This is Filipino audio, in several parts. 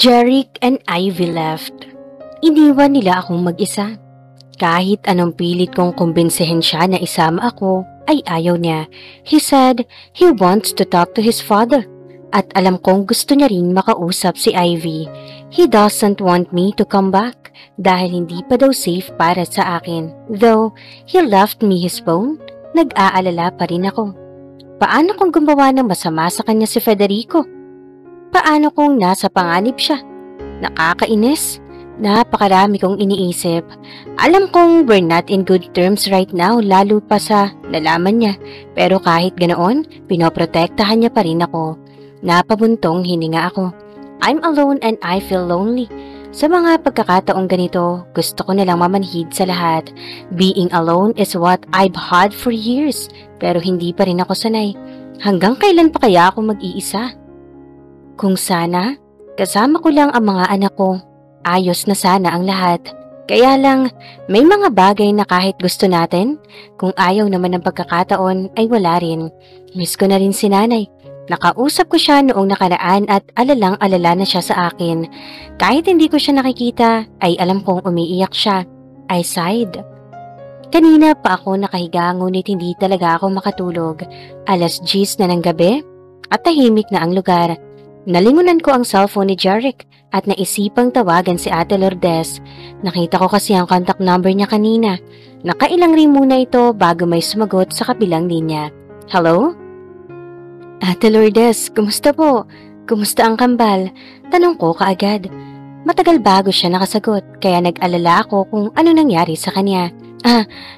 Jeric and Ivy left. Iniwan nila akong mag-isa. Kahit anong pilit kong kumbinsihin siya na isama ako, ay ayaw niya. He said he wants to talk to his father. At alam kong gusto niya rin makausap si Ivy. He doesn't want me to come back dahil hindi pa daw safe para sa akin. Though he left me his phone, nag-aalala pa rin ako. Paano kung gumawa ng masama sa kanya si Federico? Paano kung nasa panganib siya? Nakakainis. Napakarami kong iniisip. Alam kong we're not in good terms right now, lalo pa sa nalaman niya. Pero kahit ganoon, pinoprotektahan niya pa rin ako. Napabuntong hininga ako. I'm alone and I feel lonely. Sa mga pagkakataong ganito, gusto ko nalang mamanhid sa lahat. Being alone is what I've had for years. Pero hindi pa rin ako sanay. Hanggang kailan pa kaya ako mag-iisa? Kung sana, kasama ko lang ang mga anak ko. Ayos na sana ang lahat. Kaya lang, may mga bagay na kahit gusto natin, kung ayaw naman ng pagkakataon ay wala rin. Miss ko na rin si nanay. Nakausap ko siya noong nakaraan at alalang-alala na siya sa akin. Kahit hindi ko siya nakikita, ay alam kong umiiyak siya. I sighed. Kanina pa ako nakahiga ngunit hindi talaga ako makatulog. 10:00 na ng gabi at tahimik na ang lugar. Nalingunan ko ang cellphone ni Jeric at naisipang tawagan si Ate Lourdes. Nakita ko kasi ang contact number niya kanina. Nakailang ring muna ito bago may sumagot sa kabilang linya. Hello? Ate Lourdes, kumusta po? Kumusta ang kambal? Tanong ko kaagad. Matagal bago siya nakasagot kaya nag-alala ako kung ano nangyari sa kanya.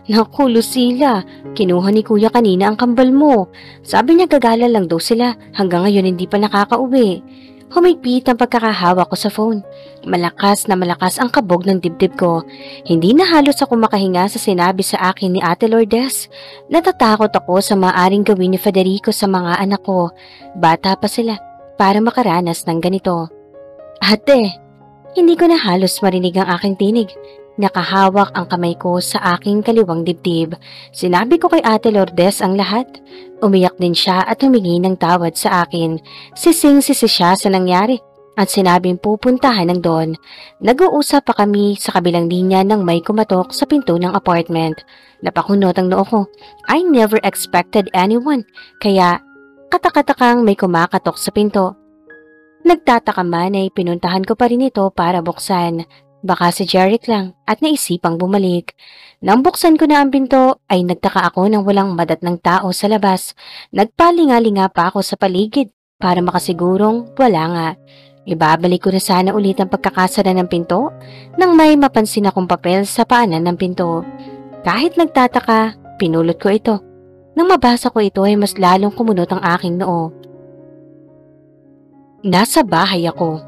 Naku Lucila, kinuha ni kuya kanina ang kambal mo. Sabi niya gagala lang daw sila, hanggang ngayon hindi pa nakakauwi. Humigpit ang pagkakahawa ko sa phone. Malakas na malakas ang kabog ng dibdib ko. Hindi na halos ako makahinga sa sinabi sa akin ni Ate Lourdes. Natatakot ako sa maaaring gawin ni Federico sa mga anak ko. Bata pa sila para makaranas ng ganito. Ate, hindi ko na halos marinig ang aking tinig. Nakahawak ang kamay ko sa aking kaliwang dibdib. Sinabi ko kay Ate Lourdes ang lahat. Umiyak din siya at humingi ng tawad sa akin. Sising-sisi siya sa nangyari at sinabing pupuntahan ng Don. Nag-uusap pa kami sa kabilang linya nang may kumatok sa pinto ng apartment. Napakunot ang noo ko. I never expected anyone. Kaya katakatakang may kumakatok sa pinto. Nagtataka man ay pinuntahan ko pa rin ito para buksan. Baka si Jeric lang at naisipang bumalik. Nang buksan ko na ang pinto ay nagtaka ako nang walang madat ng tao sa labas. Nagpalinga-linga pa ako sa paligid para makasigurong wala nga. Ibabalik ko na sana ulit ang pagkakasara ng pinto nang may mapansin akong papel sa paanan ng pinto. Kahit nagtataka, pinulot ko ito. Nang mabasa ko ito ay mas lalong kumunot ang aking noo. Nasa bahay ako.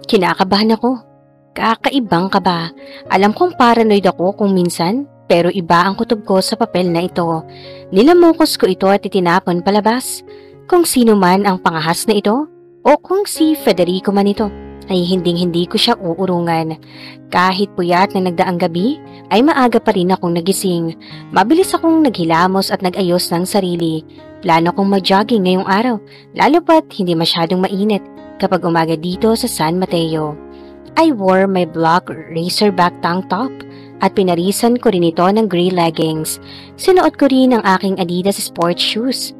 Kinakabahan ako. Kakaibang kaba. Alam kong paranoid ako kung minsan, pero iba ang kutob ko sa papel na ito. Nilamukos ko ito at itinapon palabas. Kung sino man ang pangahas na ito, o kung si Federico man ito, ay hinding-hindi ko siya uurungan. Kahit puyat na nagdaang gabi, ay maaga pa rin akong nagising. Mabilis akong naghilamos at nag-ayos ng sarili. Plano kong mag-jogging ngayong araw, lalo pat hindi masyadong mainit kapag umaga dito sa San Mateo. I wore my black racerback tank top at pinarisan ko rin ito ng gray leggings. Sinuot ko rin ang aking Adidas sports shoes.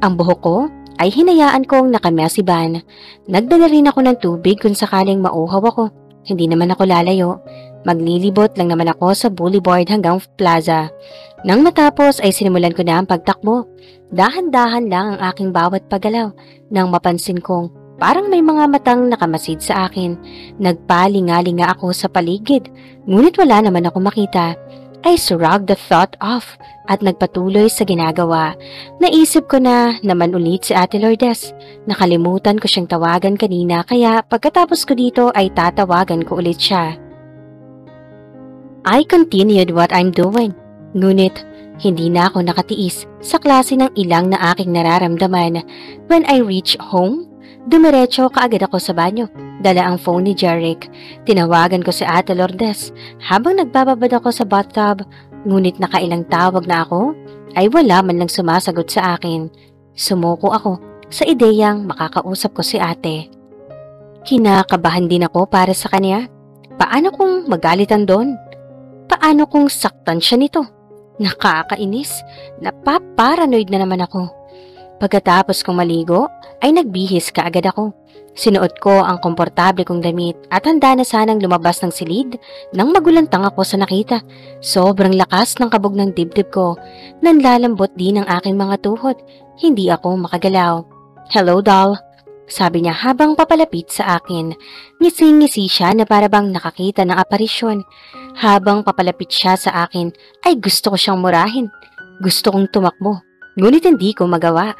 Ang buhok ko ay hinayaan kong nakamessy bun. Nagdala rin ako ng tubig kung sakaling mauhaw ako. Hindi naman ako lalayo. Maglilibot lang naman ako sa boulevard hanggang plaza. Nang matapos ay sinimulan ko na ang pagtakbo. Dahan-dahan lang ang aking bawat paggalaw nang mapansin kong parang may mga matang nakamasid sa akin. Nagpalinga-linga ako sa paligid, ngunit wala naman ako makita. I shrugged the thought off at nagpatuloy sa ginagawa. Naisip ko na naman ulit si Ate Lourdes. Nakalimutan ko siyang tawagan kanina kaya pagkatapos ko dito ay tatawagan ko ulit siya. I continued what I'm doing. Ngunit hindi na ako nakatiis sa klase ng ilang na aking nararamdaman. When I reached home, dumiretso kaagad ako sa banyo. Dala ang phone ni Jeric. Tinawagan ko si Ate Lourdes habang nagbababad ako sa bathtub. Ngunit nakailang tawag na ako ay wala man lang sumasagot sa akin. Sumuko ako sa ideyang makakausap ko si ate. Kinakabahan din ako para sa kanya. Paano kung magalitan doon? Paano kung saktan siya nito? Nakakainis. Napaparanoid na naman ako. Pagkatapos kong maligo, ay nagbihis kaagad ako. Sinuot ko ang komportable kong damit at handa na sanang lumabas ng silid nang magulantang ako sa nakita. Sobrang lakas ng kabog ng dibdib ko. Nanlalambot din ang aking mga tuhod. Hindi ako makagalaw. "Hello, doll," sabi niya habang papalapit sa akin. Ngising-ngisi siya na para bang nakakita ng aparisyon. Habang papalapit siya sa akin, ay gusto ko siyang murahin. Gusto kong tumakbo. Ngunit hindi ko magawa.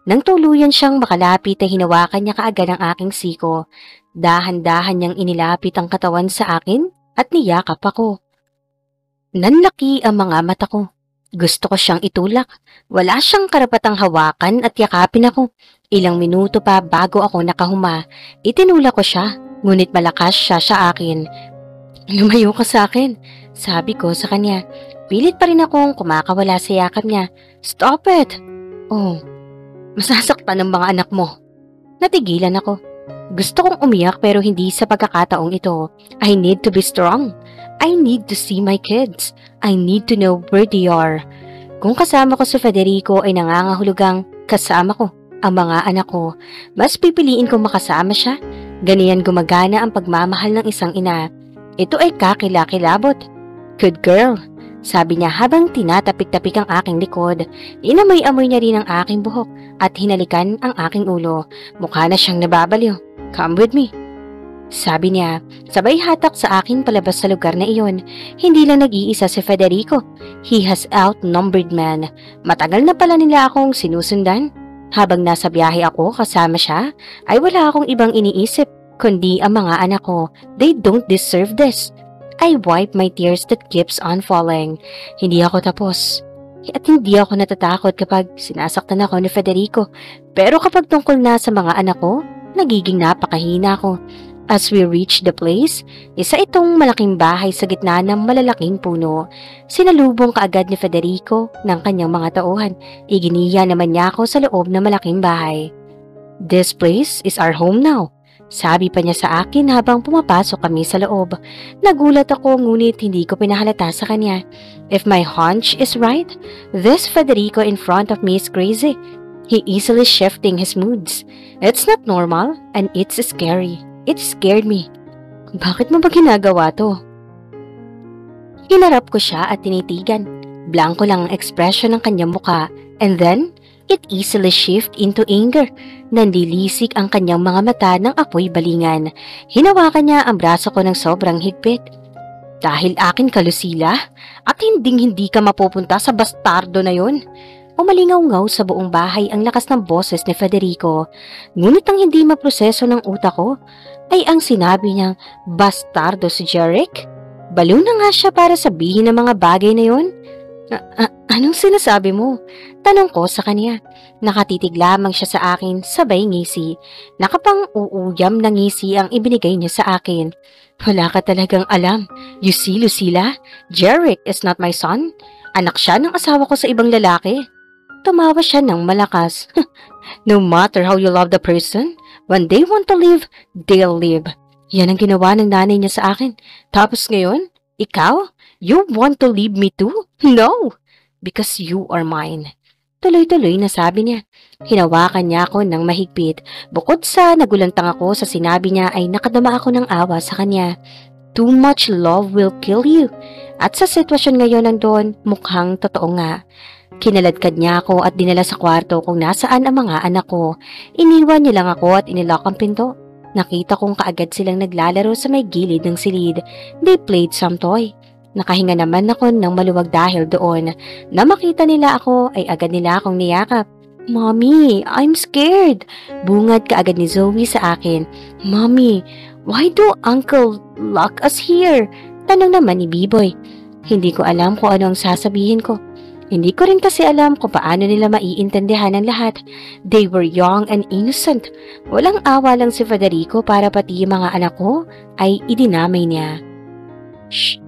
Nang tuluyan siyang makalapit ay hinawakan niya kaagad ang aking siko. Dahan-dahan niyang inilapit ang katawan sa akin at niyakap ako. Nanlaki ang mga mata ko. Gusto ko siyang itulak. Wala siyang karapatang hawakan at yakapin ako. Ilang minuto pa bago ako nakahuma, itinulak ko siya. Ngunit malakas siya sa akin. "Lumayo ka sa akin," sabi ko sa kanya. Pilit pa rin akong kumakawala sa yakap niya. "Stop it!" "Oh, masasaktan ng mga anak mo." Natigilan ako. Gusto kong umiyak pero hindi sa pagkakataong ito. I need to be strong. I need to see my kids. I need to know where they are. Kung kasama ko si Federico ay nangangahulugang kasama ko ang mga anak ko. Mas pipiliin kong makasama siya. Ganiyan gumagana ang pagmamahal ng isang ina. Ito ay kakilakilabot. "Good girl," sabi niya habang tinatapik-tapik ang aking likod. Inamoy-amoy niya rin ang aking buhok at hinalikan ang aking ulo. Mukha na siyang nababaliw. "Come with me," sabi niya. Sabay hatak sa akin palabas sa lugar na iyon. Hindi lang nag-iisa si Federico. He has outnumbered men. Matagal na pala nila akong sinusundan. Habang nasa biyahe ako kasama siya, ay wala akong ibang iniisip kundi ang mga anak ko. They don't deserve this. I wipe my tears that keeps on falling. Hindi ako tapos. At hindi ako natatakot kapag sinasaktan ako ni Federico. Pero kapag tungkol na sa mga anak ko, nagiging napakahina ko. As we reach the place, isa itong malaking bahay sa gitna ng malalaking puno. Sinalubong kaagad ni Federico ng kanyang mga tauhan. Iginiya naman niya ako sa loob ng malaking bahay. "This place is our home now," sabi pa niya sa akin habang pumapasok kami sa loob. Nagulat ako ngunit hindi ko pinahalata sa kanya. If my hunch is right, this Federico in front of me is crazy. He easily shifting his moods. It's not normal and it's scary. It scared me. "Bakit mo ba ginagawa to?" Hinarap ko siya at tinitigan. Blanko lang ang ekspresyon ng kanyang muka. And then, it easily shift into anger. Nanlilisik ang kanyang mga mata ng apoy balingan. Hinawakan niya ang braso ko ng sobrang higpit. "Dahil akin ka, Lucila, at hindi ka mapupunta sa bastardo na yon." Umalingaw-ngaw sa buong bahay ang lakas ng boses ni Federico. Ngunit ang hindi maproseso ng utak ko ay ang sinabi niyang bastardo si Jeric. Baliw na nga siya para sabihin ng mga bagay na yon. Anong sinasabi mo?" Tanong ko sa kanya. Nakatitig lamang siya sa akin sabay ngisi. Nakapang-uuyam na ngisi ang ibinigay niya sa akin. "Wala ka talagang alam. You see, Lucila, Jeric is not my son. Anak siya ng asawa ko sa ibang lalaki." Tumawa siya ng malakas. "No matter how you love the person, when they want to live, they'll live." Yan ang ginawa ng nanay niya sa akin. Tapos ngayon, ikaw, you want to leave me too? No! Because you are mine. Tuloy-tuloy na sabi niya. Hinawakan niya ako ng mahigpit. Bukod sa nagulantang ako sa sinabi niya ay nakadama ako ng awa sa kanya. Too much love will kill you. At sa sitwasyon ngayon nandun, mukhang totoo nga. Kinaladkad niya ako at dinala sa kwarto kung nasaan ang mga anak ko. Iniwan niya lang ako at inilock ang pinto. Nakita kong kaagad silang naglalaro sa may gilid ng silid. They played some toy. Nakahinga naman ako ng maluwag dahil doon. Na makita nila ako ay agad nila akong niyakap. "Mommy, I'm scared." Bungad kaagad ni Zoe sa akin. "Mommy, why do Uncle lock us here?" Tanong naman ni Biboy. Hindi ko alam kung ano ang sasabihin ko. Hindi ko rin kasi alam kung paano nila maiintindihan ang lahat. They were young and innocent. Walang awa lang si Federico para pati yung mga anak ko ay idinamay niya. "Shh!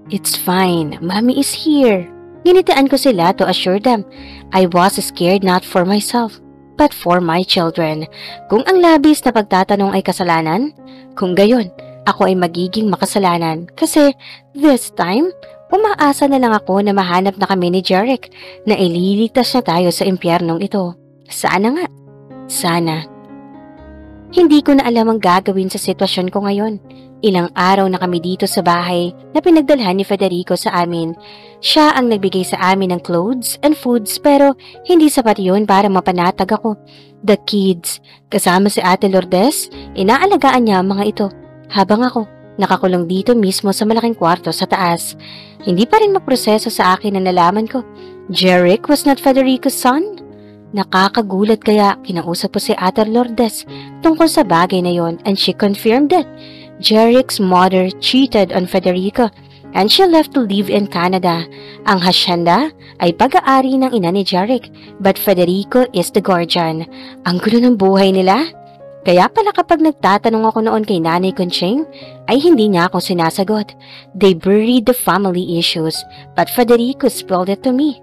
It's fine. Mommy is here." Ginitian ko sila to assure them. I was scared not for myself, but for my children. Kung ang labis na pagtatanong ay kasalanan, kung gayon, ako ay magiging makasalanan kasi this time, umaasa na lang ako na mahanap na kami ni Jeric na ililigtas na tayo sa impyernong ito. Sana nga. Sana. Hindi ko na alam ang gagawin sa sitwasyon ko ngayon. Ilang araw na kami dito sa bahay na pinagdalhan ni Federico sa amin. Siya ang nagbigay sa amin ng clothes and foods pero hindi sapat yun para mapanatag ako. The kids, kasama si Ate Lourdes, inaalagaan niya ang mga ito. Habang ako, nakakulong dito mismo sa malaking kwarto sa taas. Hindi pa rin maproseso sa akin na nalaman ko. Jeric was not Federico's son? Nakakagulat kaya kinausap ko si Ate Lourdes tungkol sa bagay na yon and she confirmed it. Jeric's mother cheated on Federico and she left to live in Canada. Ang hacienda ay pag-aari ng ina ni Jeric but Federico is the guardian. Ang gulo ng buhay nila. Kaya pala kapag nagtatanong ako noon kay Nanay Conching, ay hindi niya ako sinasagot. They buried the family issues but Federico spilled it to me.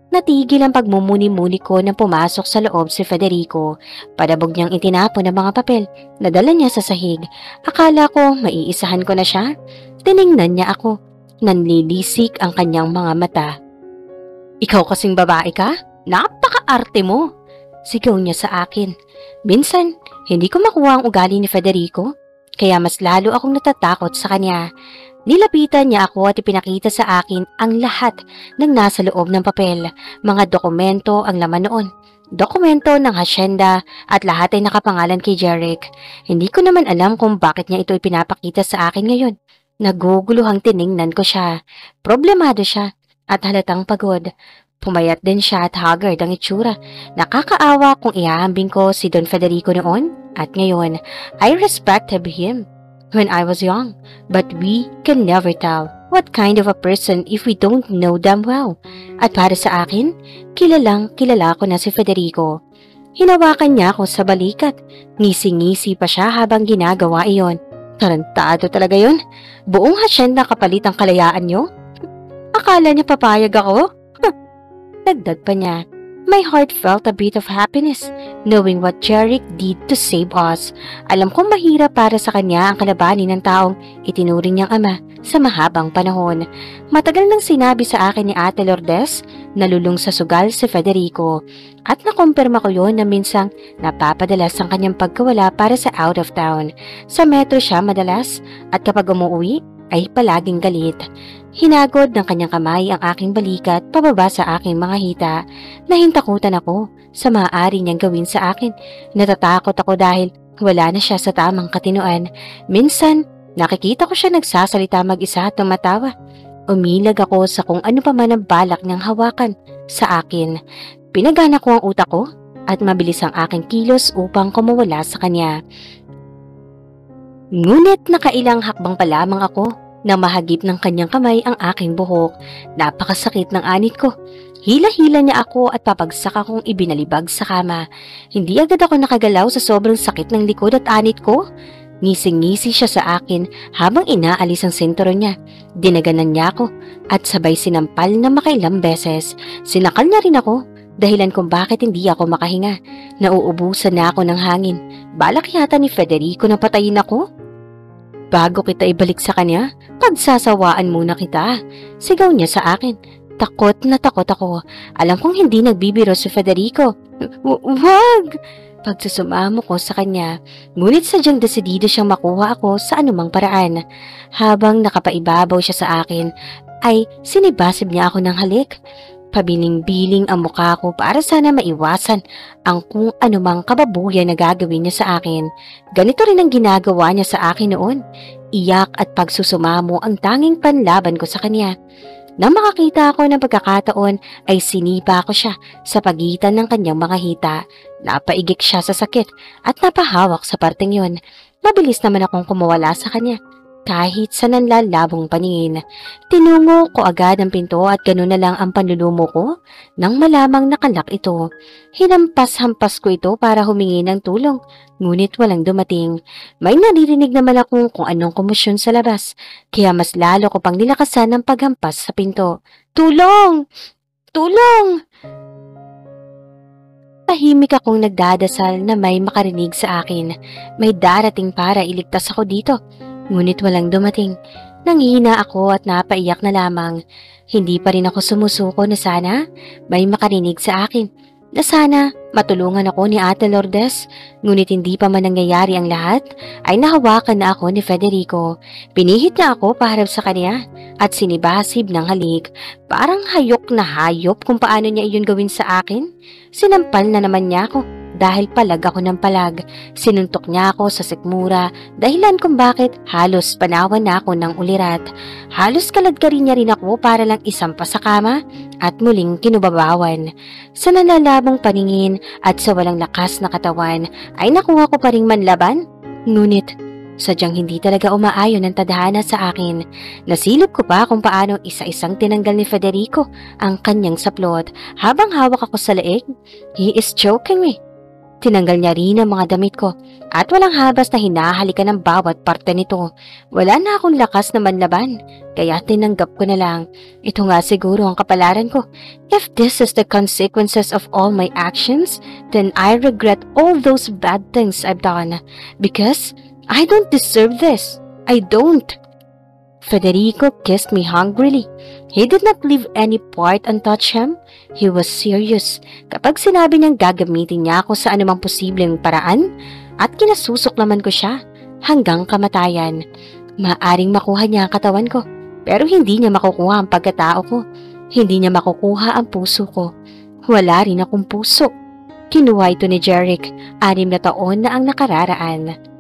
Natigil ang pagmumuni-muni ko nang pumasok sa loob si Federico. Padabog niyang itinapon ang mga papel na dala niya sa sahig. Akala ko maiisahan ko na siya. Tiningnan niya ako. Nanlilisik ang kanyang mga mata. Ikaw kasing babae ka? Napaka-arte mo! Sigaw niya sa akin. Minsan, hindi ko makuha ang ugali ni Federico. Kaya mas lalo akong natatakot sa kanya. Nilapitan niya ako at ipinakita sa akin ang lahat ng nasa loob ng papel. Mga dokumento ang laman noon. Dokumento ng hacienda at lahat ay nakapangalan kay Jeric. Hindi ko naman alam kung bakit niya ito ipinapakita sa akin ngayon. Naguguluhang tiningnan ko siya. Problemado siya at halatang pagod. Pumayat din siya at haggard ang itsura. Nakakaawa kung ihahambing ko si Don Federico noon at ngayon. I respected him when I was young, but we can never tell what kind of a person if we don't know them well. At para sa akin, kilala ko na si Federico. Hinawakan niya ako sa balikat. Ngisi-ngisi pa siya habang ginagawa iyon. Tarantado talaga yon. Buong hacienda kapalit ang kalayaan niyo? Akala niya papayag ako? Dagdag pa niya. My heart felt a bit of happiness knowing what Jeric did to save us. Alam kong mahirap para sa kanya ang kalabanin ng taong itinuring niyang ama sa mahabang panahon. Matagal nang sinabi sa akin ni Ate Lourdes na lulong sa sugal si Federico at nakumpirma ko yon na minsang napapadalas ang kanyang pagkawala para sa out of town. Sa metro siya madalas at kapag umuwi ay palaging galit. Hinagod ng kanyang kamay ang aking balikat pababa sa aking mga hita. Nahintakutan ako sa maaari niyang gawin sa akin. Natatakot ako dahil wala na siya sa tamang katinoan. Minsan, nakikita ko siya nagsasalita mag-isa at tumatawa. Umilag ako sa kung ano pa man ang balak niyang hawakan sa akin. Pinagana ko ang utak ko at mabilis ang aking kilos upang kumawala sa kanya. Ngunit nakailang hakbang pa lamang ako na mahagip ng kanyang kamay ang aking buhok. Napakasakit ng anit ko. Hila-hila niya ako at papagsak akong ibinalibag sa kama. Hindi agad ako nakagalaw sa sobrang sakit ng likod at anit ko. Ngising-ngisi siya sa akin habang inaalis ang sinturon niya. Dinaganan niya ako at sabay sinampal na makailang beses. Sinakal niya rin ako, dahilan kung bakit hindi ako makahinga. Nauubusan na ako ng hangin. Balak yata ni Federico na patayin ako. Bago kita ibalik sa kanya, pagsasawaan muna kita. Sigaw niya sa akin. Takot na takot ako. Alam kong hindi nagbibiro si Federico. Wag! Pagsusumamo ko sa kanya, ngunit sadyang desidido siyang makuha ako sa anumang paraan. Habang nakapaibabaw siya sa akin, ay sinibasib niya ako ng halik. Pabiling-biling ang mukha ko para sana maiwasan ang kung anumang kababuyan na gagawin niya sa akin. Ganito rin ang ginagawa niya sa akin noon. Iyak at pagsusumamo ang tanging panlaban ko sa kanya. Nang makakita ako ng pagkakataon ay sinipa ko siya sa pagitan ng kanyang mga hita. Napaigik siya sa sakit at napahawak sa parteng yon. Mabilis naman akong kumawala sa kanya. Kahit sa nanlalabong paningin, tinungo ko agad ang pinto at gano'n na lang ang panlulumo ko nang malamang nakalak ito. Hinampas-hampas ko ito para humingi ng tulong, ngunit walang dumating. May naririnig naman akong kung anong komosyon sa labas, kaya mas lalo ko pang nilakasan ang paghampas sa pinto. Tulong! Tulong! Tahimik akong nagdadasal na may makarinig sa akin. May darating para iligtas ako dito. Ngunit walang dumating. Nanghihina ako at napaiyak na lamang. Hindi pa rin ako sumusuko na sana may makarinig sa akin. Na sana matulungan ako ni Ate Lourdes. Ngunit hindi pa man nangyayari ang lahat, ay nahawakan na ako ni Federico. Pinihit niya ako paharap sa kanya at sinibasib ng halik. Parang hayok na hayop kung paano niya iyon gawin sa akin. Sinampal na naman niya ako dahil palag ako ng palag. Sinuntok niya ako sa sikmura, dahilan kung bakit halos panawan na ako ng ulirat. Halos kaladkarin niya rin ako para lang isampa sa kama at muling kinubabawan. Sa nalalabong paningin at sa walang lakas na katawan ay nakuha ko pa ring manlaban. Ngunit sadyang hindi talaga umaayon ang tadhana sa akin. Nasilip ko pa kung paano isa-isang tinanggal ni Federico ang kanyang saplot habang hawak ako sa leeg. He is choking me. Tinanggal niya rin ang mga damit ko at walang habas na hinahalikan ng bawat parte nito. Wala na akong lakas na manlaban, kaya tinanggap ko na lang. Ito nga siguro ang kapalaran ko. If this is the consequences of all my actions, then I regret all those bad things I've done. Because I don't deserve this. I don't. Federico kissed me hungrily. He did not leave any part untouched him. He was serious kapag sinabi niyang gagamitin niya ako sa anumang posibleng paraan at kinasusok naman ko siya hanggang kamatayan. Maaring makuha niya ang katawan ko pero hindi niya makukuha ang pagkatao ko. Hindi niya makukuha ang puso ko. Wala rin akong puso. Kinuha ito ni Jeric, 6 na taon na ang nakararaan.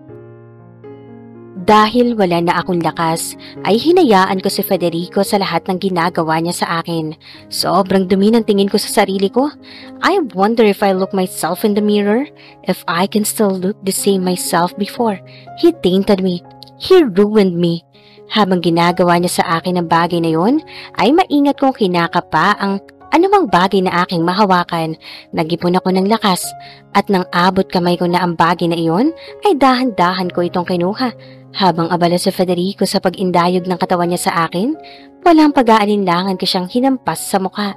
Dahil wala na akong lakas, ay hinayaan ko si Federico sa lahat ng ginagawa niya sa akin. Sobrang dumi ng tingin ko sa sarili ko. I wonder if I look myself in the mirror, if I can still look the same myself before. He tainted me. He ruined me. Habang ginagawa niya sa akin ang bagay na yon, ay maingat kong kinakapa ang anumang bagay na aking mahawakan. Nag-ipon ako ng lakas at nang abot kamay ko na ang bagay na iyon, ay dahan-dahan ko itong kinuha. Habang abala si Federico sa pag-indayog ng katawan niya sa akin, walang pag-aalinlangan ko siyang hinampas sa mukha.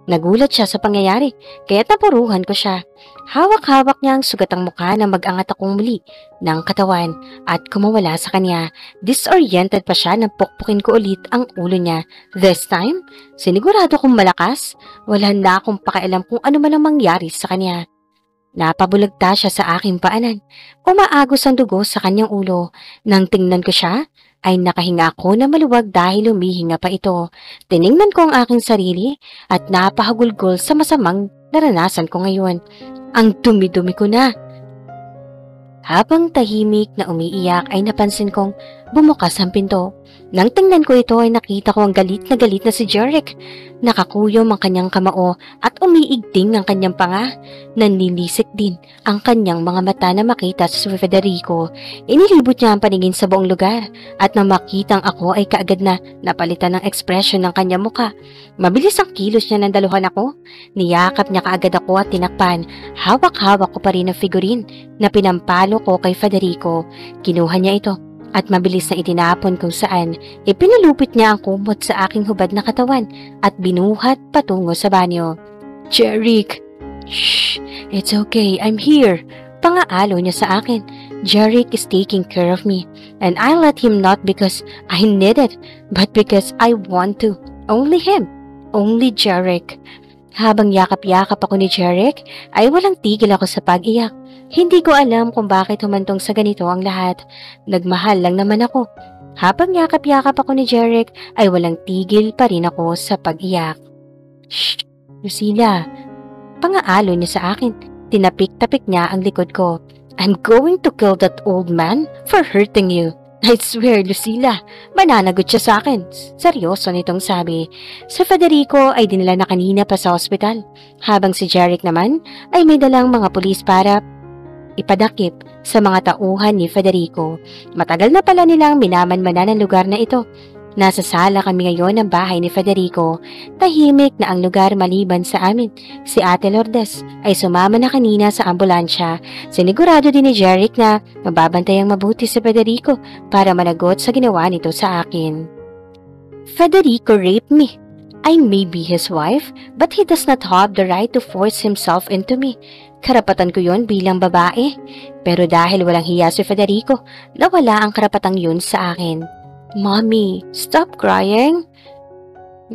Nagulat siya sa pangyayari, kaya't napuruhan ko siya. Hawak-hawak niya ang sugatang mukha na mag-angat akong muli ng katawan at kumawala sa kanya. Disoriented pa siya nang pukpukin ko ulit ang ulo niya. This time, sinigurado kong malakas. Wala na akong pakialam kung ano man ang mangyari sa kanya. Napabulagta siya sa aking paanan. Umaagos ang dugo sa kanyang ulo. Nang tingnan ko siya, ay nakahinga ako na maluwag dahil humihinga pa ito. Tiningnan ko ang aking sarili at napahagulgol sa masamang naranasan ko ngayon. Ang dumi-dumi ko na. Habang tahimik na umiiyak ay napansin kong bumukas ang pinto. Nang tingnan ko ito ay nakita ko ang galit na si Jeric. Nakakuyom ang kanyang kamao at umiigting ang kanyang panga. Nanlilisik din ang kanyang mga mata na makita si Federico. Inilibot niya ang paningin sa buong lugar at nang makitang ako ay kaagad na napalitan ng ekspresyon ng kanyang muka. Mabilis ang kilos niya nang daluhan ako. Niyakap niya kaagad ako at tinakpan. Hawak-hawak ko pa rin ang figurine na pinampalo ko kay Federico. Kinuha niya ito at mabilis na itinapon kung saan ipinalupit niya ang kumot sa aking hubad na katawan at binuhat patungo sa banyo. Jeric! Shh! It's okay, I'm here! Pangaalo niya sa akin. Jeric is taking care of me and I let him not because I need it but because I want to. Only him. Only Jeric. Habang yakap-yakap ako ni Jeric, ay walang tigil ako sa pag-iyak. Hindi ko alam kung bakit humantong sa ganito ang lahat. Nagmahal lang naman ako. Habang yakap-yakap ako ni Jeric, ay walang tigil pa rin ako sa pag-iyak. Shh! Lucila! Pangaalo niya sa akin. Tinapik-tapik niya ang likod ko. I'm going to kill that old man for hurting you. I swear, Lucila, mananagot siya sa akin. Seryoso nitong sabi. Si Federico ay dinala na kanina pa sa ospital. Habang si Jeric naman ay may dalang mga pulis para ipadakip sa mga tauhan ni Federico. Matagal na pala nilang minamanmanan ng lugar na ito. Nasa sala kami ngayon ng bahay ni Federico. Tahimik na ang lugar maliban sa amin. Si Ate Lourdes ay sumama na kanina sa ambulansya. Sinigurado din ni Jeric na mababantayang mabuti si Federico para managot sa ginawa nito sa akin. Federico raped me. I may be his wife, but he does not have the right to force himself into me. Karapatan ko yon bilang babae. Pero dahil walang hiya si Federico, nawala ang karapatang yun sa akin. Mommy, stop crying.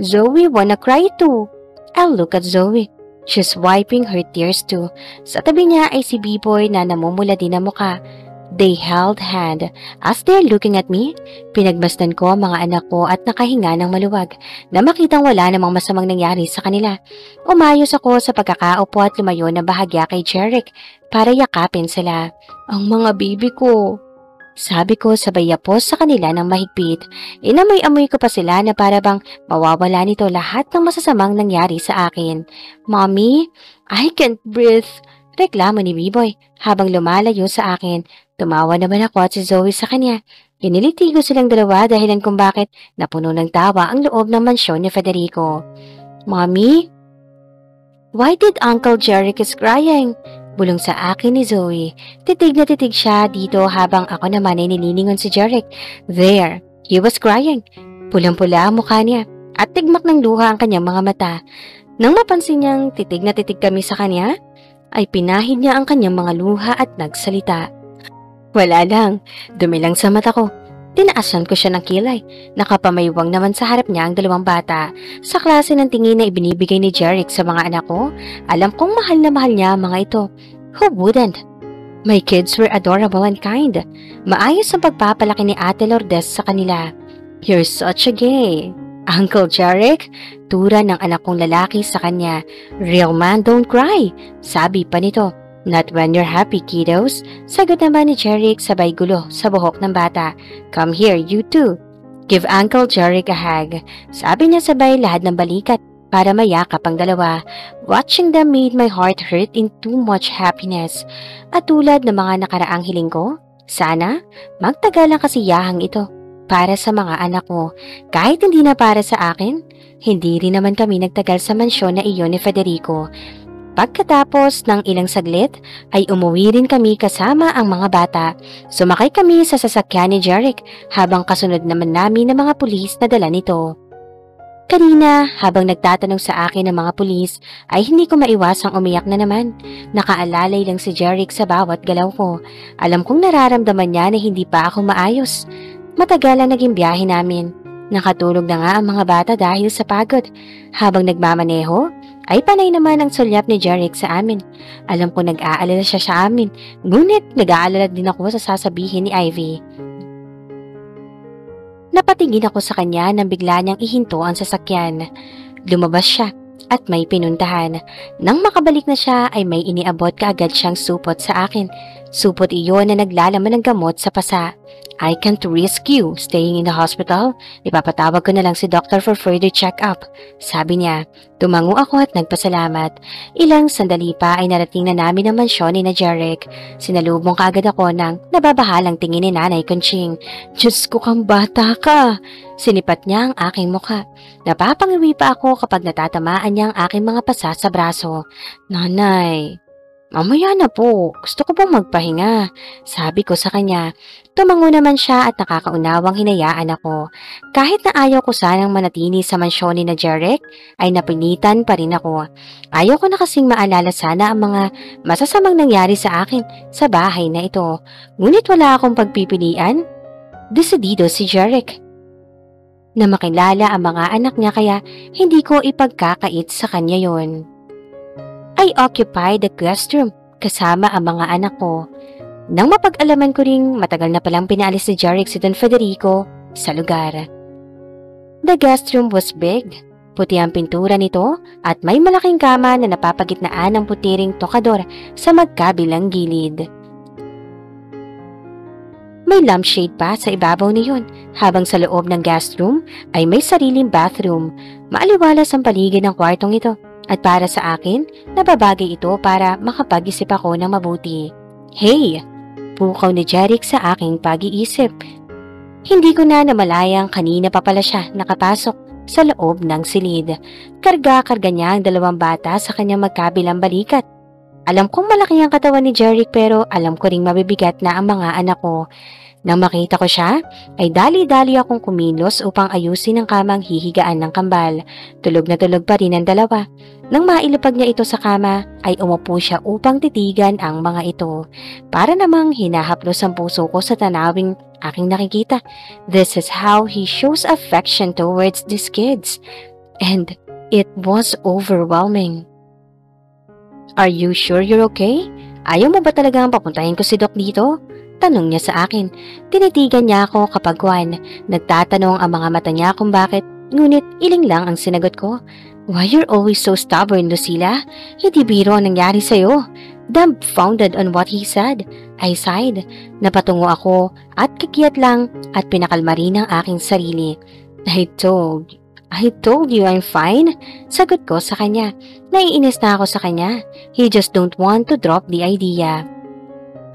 Zoe wanna cry too. I'll look at Zoe. She's wiping her tears too. Sa tabi niya ay si B-Boy na namumula din ang muka. They held hand. As they're looking at me, pinagmasdan ko ang mga anak ko at nakahinga ng maluwag na makitang wala namang masamang nangyari sa kanila. Umayos ako sa pagkakaupo at lumayo na bahagya kay Jeric para yakapin sila. Ang mga baby ko. Sabi ko sabay yapos sa kanila ng mahigpit. Inamoy-amoy ko pa sila na para bang mawawala nito lahat ng masasamang nangyari sa akin. Mommy, I can't breathe. Reklamo ni B-Boy habang lumalayo sa akin. Tumawa naman ako at si Zoe sa kanya. Iniliti ko silang dalawa dahilan kung bakit napuno ng tawa ang loob ng mansyon ni Federico. Mommy? Why did Uncle Jeric is crying? Bulong sa akin ni Zoe. Titig na titig siya dito habang ako naman ay nililingon si Jeric. There, he was crying. Pulang-pula ang mukha niya at tigmak ng luha ang kanyang mga mata. Nang mapansin niyang titig na titig kami sa kanya, ay pinahid niya ang kanyang mga luha at nagsalita. Wala lang, dumilang sa mata ko. Tinaasan ko siya ng kilay. Nakapamaywang naman sa harap niya ang dalawang bata. Sa klase ng tingin na ibinibigay ni Jeric sa mga anak ko, alam kong mahal na mahal niya ang mga ito. Who wouldn't? My kids were adorable and kind. Maayos ang pagpapalaki ni Ate Lourdes sa kanila. You're such a gay. Uncle Jeric, tura ng anak kong lalaki sa kanya. Real man don't cry, sabi pa nito. Not when you're happy, kiddos. Sagot naman ni Jeric sabay gulo sa buhok ng bata. Come here, you two. Give Uncle Jeric a hug. Sabi niya sabay lahad ng balikat para mayakap ang dalawa. Watching them made my heart hurt in too much happiness. At tulad ng mga nakaraang hiling ko, sana magtagal ang kasiyahang ito para sa mga anak ko. Kahit hindi na para sa akin, hindi rin naman kami nagtagal sa mansyon na iyon ni Federico. Pagkatapos ng ilang saglit, ay umuwi rin kami kasama ang mga bata. Sumakay kami sa sasakyan ni Jeric habang kasunod naman namin ng mga pulis na dala nito. Kanina, habang nagtatanong sa akin ng mga pulis, ay hindi ko maiwasang umiyak na naman. Nakaalalay lang si Jeric sa bawat galaw ko. Alam kong nararamdaman niya na hindi pa ako maayos. Matagal ang naging biyahe namin. Nakatulog na nga ang mga bata dahil sa pagod. Habang nagmamaneho, ay panay naman ang sulyap ni Jeric sa amin. Alam ko nag-aalala siya sa amin, ngunit nag-aalala din ako sa sasabihin ni Ivy. Napatingin ako sa kanya nang bigla niyang ihinto ang sasakyan. Lumabas siya at may pinuntahan. Nang makabalik na siya ay may iniabot kaagad siyang supot sa akin. Supot iyon na naglalaman ng gamot sa pasa. I can't risk you staying in the hospital. Ipapatawag ko na lang si doctor for further check-up. Sabi niya. Tumango ako at nagpasalamat. Ilang sandali pa ay narating na namin ang mansyon ni na Jeric. Sinalubong kaagad ako ng nababahalang tingin ni Nanay Conching. Diyos ko kang bata ka! Sinipat niya ang aking mukha. Napapangiwi pa ako kapag natatamaan niya ang aking mga pasa sa braso. Nanay, mamaya na po. Gusto ko pong magpahinga. Sabi ko sa kanya. Tumango naman siya at nakakaunawang hinayaan ako. Kahit na ayaw ko sanang manatili sa mansyon ni na Jeric, ay napilitan pa rin ako. Ayaw ko na kasing maalala sana ang mga masasamang nangyari sa akin sa bahay na ito. Ngunit wala akong pagpipilian. Desidido si Jeric na makilala ang mga anak niya kaya hindi ko ipagkakait sa kanya yon. I occupied the guest room kasama ang mga anak ko. Nang mapag-alaman ko ring matagal na palang pinaalis ni Jeric si Don Federico sa lugar. The guest room was big. Puti ang pintura nito at may malaking kama na napapagitnaan ng putiring tokador sa magkabilang gilid. May lampshade pa sa ibabaw niyon habang sa loob ng guest room ay may sariling bathroom. Maaliwalas ang paligid ng kwartong ito at para sa akin, nababagay ito para makapag-isip ako ng mabuti. Hey! Pukaw ni Jeric sa aking pag-iisip. Hindi ko na namalayang kanina pa pala siya nakapasok sa loob ng silid. Karga-karga niya ang dalawang bata sa kanyang magkabilang balikat. Alam kong malaki ang katawan ni Jeric pero alam ko ring mabibigat na ang mga anak ko. Nang makita ko siya, ay dali-dali akong kumilos upang ayusin ang kamang hihigaan ng kambal. Tulog na tulog pa rin ang dalawa. Nang mailapag niya ito sa kama, ay umupo siya upang titigan ang mga ito. Para namang hinahaplos ang puso ko sa tanawing aking nakikita. This is how he shows affection towards these kids. And it was overwhelming. Are you sure you're okay? Ayaw mo ba talagang papuntahin ko si Doc dito? Tanong niya sa akin. Tinitigan niya ako kapag nagtatanong ang mga mata niya kung bakit, ngunit iling lang ang sinagot ko. Why you're always so stubborn, Lucila? Hindi biro ang nangyari sa'yo. Dumbfounded on what he said. I sighed. Napatungo ako at kikiyat lang at pinakalma rin ang aking sarili. I told you I'm fine. Sagot ko sa kanya. Naiinis na ako sa kanya. He just don't want to drop the idea.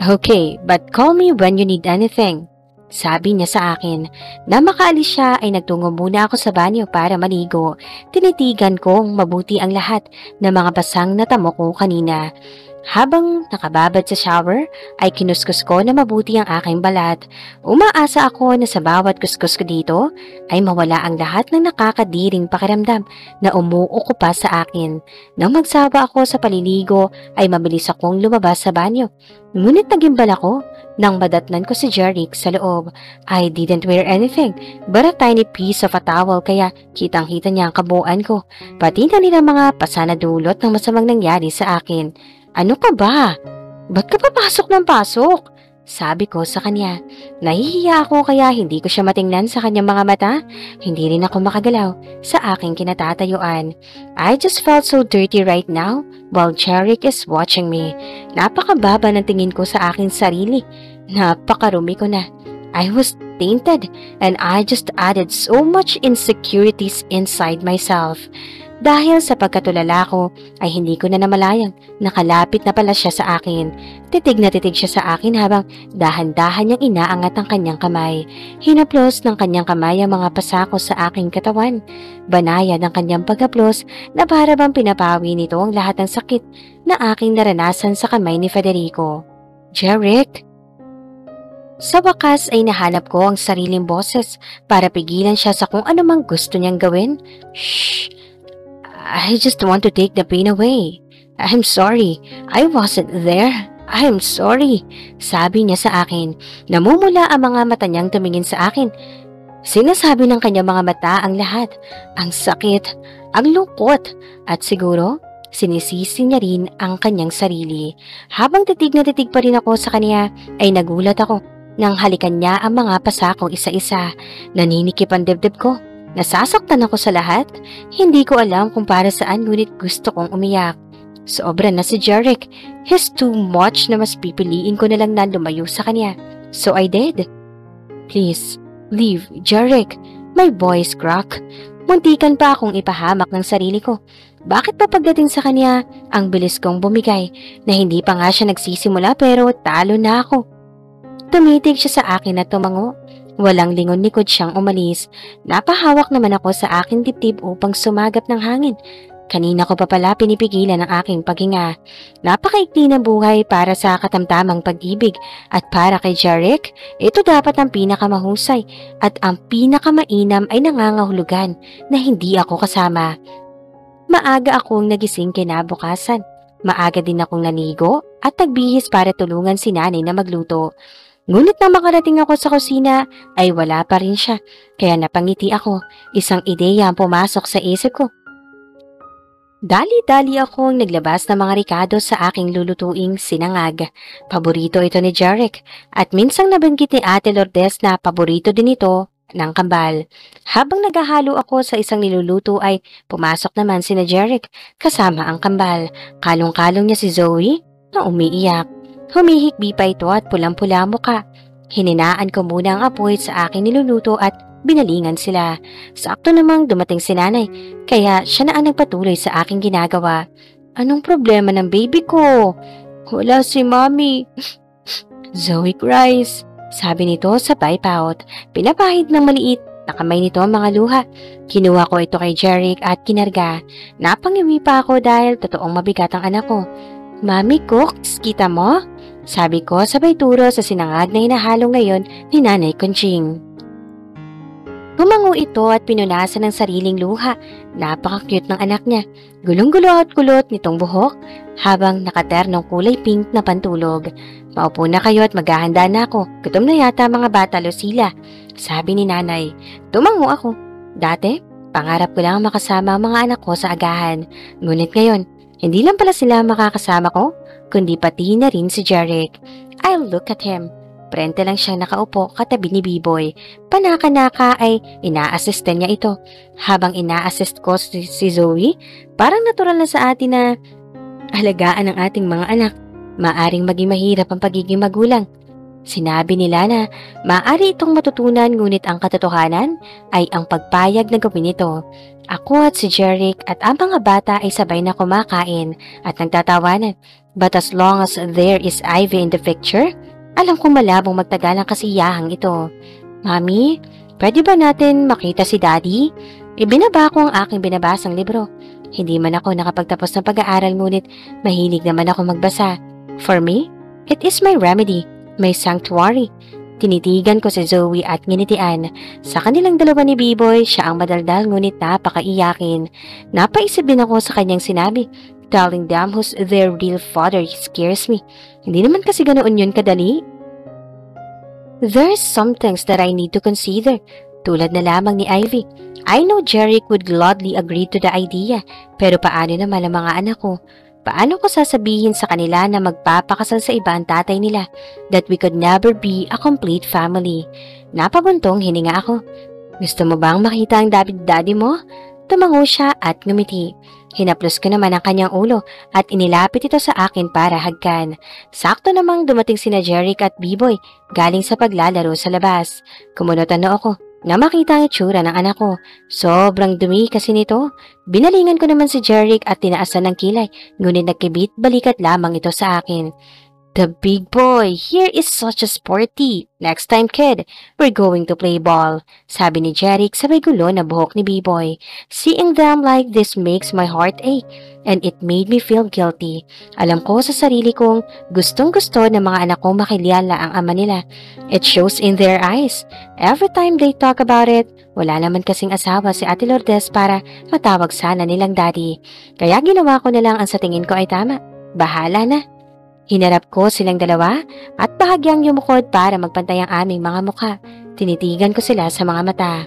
Okay, but call me when you need anything. Sabi niya sa akin. Na makaalis siya ay nagtungo muna ako sa banyo para maligo. Tinitigan kong mabuti ang lahat ng mga basang natamo ko kanina. Habang nakababad sa shower, ay kinuskus ko na mabuti ang aking balat. Umaasa ako na sa bawat kuskus ko dito ay mawala ang lahat ng nakakadiring pakiramdam na umuuko pa sa akin. Nang magsawa ako sa paliligo ay mabilis akong lumabas sa banyo. Ngunit nagimbal ako nang madatnan ko si Jeric sa loob. I didn't wear anything but a tiny piece of a towel kaya kitang-kita niya ang kabuuan ko. Pati na nila mga pasanadulot ng masamang nangyari sa akin. Ano ka ba? Ba't ka papasok ng pasok? Sabi ko sa kanya. Nahihiya ako kaya hindi ko siya matingnan sa kanyang mga mata. Hindi rin ako makagalaw sa aking kinatatayuan. I just felt so dirty right now while Jeric is watching me. Napakababa ng tingin ko sa aking sarili. Napakarumi ko na. I was tainted and I just added so much insecurities inside myself. Dahil sa pagkatulala ko ay hindi ko na namalayang nakalapit na pala siya sa akin. Titig na titig siya sa akin habang dahan-dahan niyang inaangat ang kanyang kamay. Hinaplos ng kanyang kamay ang mga pasako sa aking katawan. Banayad ang kanyang paghaplos na para bang pinapawi nito ang lahat ng sakit na aking naranasan sa kamay ni Federico. Jeric! Sa wakas ay nahanap ko ang sariling boses para pigilan siya sa kung anumang gusto niyang gawin. Shh! I just want to take the pain away. I'm sorry. I wasn't there. I'm sorry. Sabi niya sa akin. Namumula ang mga mata niyang tumingin sa akin. Sinasabi ng kanyang mga mata ang lahat. Ang sakit, ang lungkot, at siguro sinisisi niya rin ang kanyang sarili. Habang titig na titig pa rin ako sa kanya, ay nagulat ako nang halikan niya ang mga pasakong isa-isa. Naninikip ang dibdib ko. Nasasaktan ako sa lahat. Hindi ko alam kung para saan ngunit gusto kong umiyak. Sobra na si Jeric. He's too much na mas pipiliin ko na lang na lumayo sa kanya. So I did. Please, leave, Jeric. My voice cracked. Muntikan pa akong ipahamak ng sarili ko. Bakit pa pagdating sa kanya, ang bilis kong bumigay na hindi pa nga siya nagsisimula pero talo na ako. Tumitig siya sa akin at tumango. Walang lingon likod siyang umalis. Napahawak naman ako sa aking dibdib upang sumagap ng hangin. Kanina ko pa pala pinipigilan ang aking paghinga. Napakaikli ng buhay para sa katamtamang pag-ibig at para kay Jeric, ito dapat ang pinakamahusay at ang pinakamainam ay nangangahulugan na hindi ako kasama. Maaga akong nagising kinabukasan. Maaga din akong naligo at nagbihis para tulungan si nanay na magluto. Ngunit nang makarating ako sa kusina ay wala pa rin siya, kaya napangiti ako. Isang ideya ang pumasok sa isip ko. Dali-dali akong naglabas ng mga rikado sa aking lulutuing sinangag. Paborito ito ni Jeric at minsang nabanggit ni Ate Lourdes na paborito din ito ng kambal. Habang naghahalo ako sa isang niluluto ay pumasok naman si Jeric kasama ang kambal. Kalong-kalong niya si Zoe na umiiyak. Humihikbi pa ito at pulang-pula muka. Hininaan ko muna ang apoy sa aking niluluto at binalingan sila. Sakto namang dumating si nanay, kaya siya na ang nagpatuloy sa aking ginagawa. Anong problema ng baby ko? Wala si mommy. Zoe cries. Sabi nito sa pipe-out. Pinapahid ng maliit na kamay nito ang mga luha. Kinuha ko ito kay Jeric at kinarga. Napangiwi pa ako dahil totoong mabigat ang anak ko. Mami Cooks, kita mo? Sabi ko sabay turo sa sinangag na hinahalo ngayon ni Nanay Conching. Humango ito at pinunasan ng sariling luha. Napaka-cute ng anak niya. Gulong-gulo at kulot nitong buhok habang nakaternong kulay pink na pantulog. Maupo na kayo at maghahanda na ako. Gutom na yata mga bata, Lucila. Sabi ni Nanay. Tumango ako. Dati, pangarap ko lang makasama ang mga anak ko sa agahan. Ngunit ngayon, hindi lang pala sila makakasama ko, kundi pati na rin si Jeric. I'll look at him. Prente lang siyang nakaupo katabi ni B-Boy. Panaka-naka ay ina-assistan niya ito. Habang ina-assist ko si Zoe, parang natural na sa atin na alagaan ang ating mga anak. Maaring maging mahirap ang pagiging magulang. Sinabi nila na maaari itong matutunan ngunit ang katotohanan ay ang pagpayag na gawin ito. Ako at si Jeric at ang mga bata ay sabay na kumakain at nagtatawanan. But as long as there is Ivy in the picture, alam kong malabong magtagal ang kasiyahang ito. Mami, pwede ba natin makita si Daddy? Ibinaba ko ang aking binabasang libro. Hindi man ako nakapagtapos ng pag-aaral ngunit mahilig naman ako magbasa. For me, it is my remedy, my sanctuary. Tinitigan ko si Zoe at nginitian. Sa kanilang dalawa ni B-Boy, siya ang madaldal ngunit napakaiyakin. Napaisip din ako sa kanyang sinabi. Telling them who's their real father scares me. Hindi naman kasi ganoon yun kadali. There's some things that I need to consider. Tulad na lamang ni Ivy. I know Jeric would gladly agree to the idea. Pero paano naman ang mga anak ko? Paano ko sasabihin sa kanila na magpapakasal sa iba ang tatay nila? That we could never be a complete family. Napabuntong hininga ako. Gusto mo bang makita ang daddy mo? Tumango siya at ngumiti. Hinaplos ko naman ang kanyang ulo at inilapit ito sa akin para hagkan. Sakto namang dumating sina Jeric at B-Boy galing sa paglalaro sa labas. Kumunot ang noo ko na makita ang itsura ng anak ko. Sobrang dumi kasi nito. Binalingan ko naman si Jeric at tinaasan ng kilay, ngunit nagkibit balikat lamang ito sa akin. The big boy here is such a sporty. Next time, kid, we're going to play ball. Sabi ni Jeric sabay gulo na buhok ni B-Boy. Seeing them like this makes my heart ache, and it made me feel guilty. Alam ko sa sarili kong gustong-gusto ng mga anak ko makilala ang ama nila. It shows in their eyes. Every time they talk about it, wala naman kasing asawa si Ate Lourdes para matawag sana nilang daddy. Kaya ginawa ko na lang ang sa tingin ko ay tama. Bahala na. Hinarap ko silang dalawa at bahagyang yumukod para magpantay ang aming mga mukha. Tinitigan ko sila sa mga mata.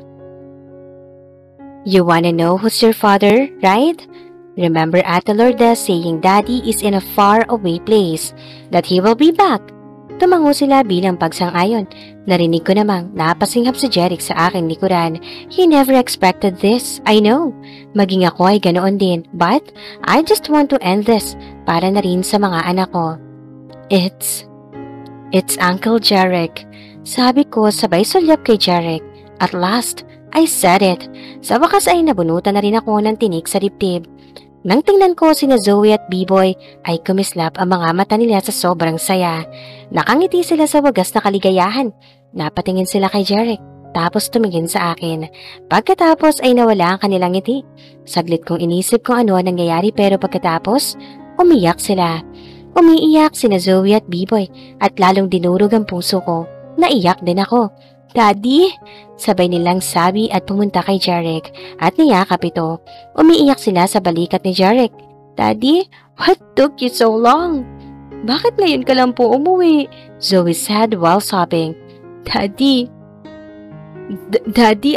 You wanna know who's your father, right? Remember Ate Lourdes saying Daddy is in a far-away place, that he will be back. Tumango sila bilang pagsang-ayon. Narinig ko namang napasinghap si Jeric sa aking likuran. He never expected this, I know. Maging ako ay ganoon din, but I just want to end this para na rin sa mga anak ko. It's Uncle Jeric. Sabi ko sabay sulyap kay Jeric. At last, I said it. Sa wakas ay nabunutan na rin ako ng tinik sa dibdib. Nang tingnan ko sina Zoe at B-Boy ay kumislap ang mga mata nila sa sobrang saya. Nakangiti sila sa wagas na kaligayahan. Napatingin sila kay Jeric, tapos tumingin sa akin. Pagkatapos ay nawala ang kanilang ngiti. Saglit kong inisip kung ano ang nangyayari pero pagkatapos, umiyak sila. Umiiyak sina Zoe at B-Boy at lalong dinurog ang puso ko. Naiyak din ako. Daddy? Sabay nilang sabi at pumunta kay Jeric at niyakap ito. Umiiyak sila sa balikat ni Jeric. Daddy, what took you so long? Bakit ngayon ka lang po umuwi? Zoe said while sobbing. Daddy,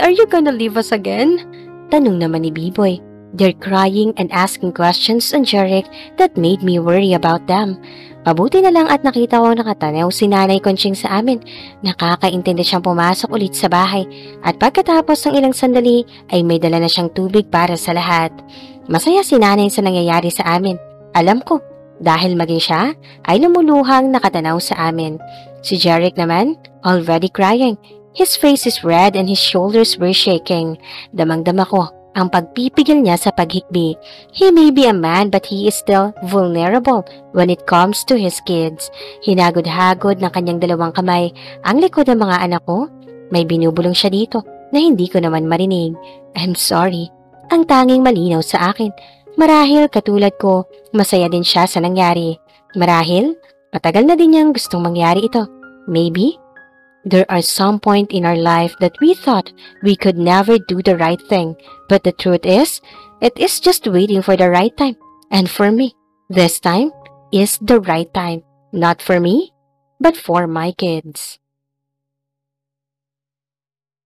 are you gonna leave us again? Tanong naman ni B-Boy. They're crying and asking questions on Jeric that made me worry about them. Mabuti na lang at nakita ko nakatanaw si Nanay Conching sa amin. Nakakaintindi siyang pumasok ulit sa bahay at pagkatapos ng ilang sandali ay may dala na siyang tubig para sa lahat. Masaya si Nanay sa nangyayari sa amin. Alam ko, dahil maging siya ay lumuluhang nakatanaw sa amin. Si Jeric naman, already crying. His face is red and his shoulders were shaking. Damang-dama ko ang pagpipigil niya sa paghikbi. He may be a man but he is still vulnerable when it comes to his kids. Hinagod-hagod ng kanyang dalawang kamay ang likod ng mga anak ko. May binubulong siya dito na hindi ko naman marinig. I'm sorry. Ang tanging malinaw sa akin. Marahil katulad ko, masaya din siya sa nangyari. Marahil, matagal na din niyang gustong mangyari ito. Maybe, there are some point in our life that we thought we could never do the right thing. But the truth is, it is just waiting for the right time. And for me, this time is the right time. Not for me, but for my kids.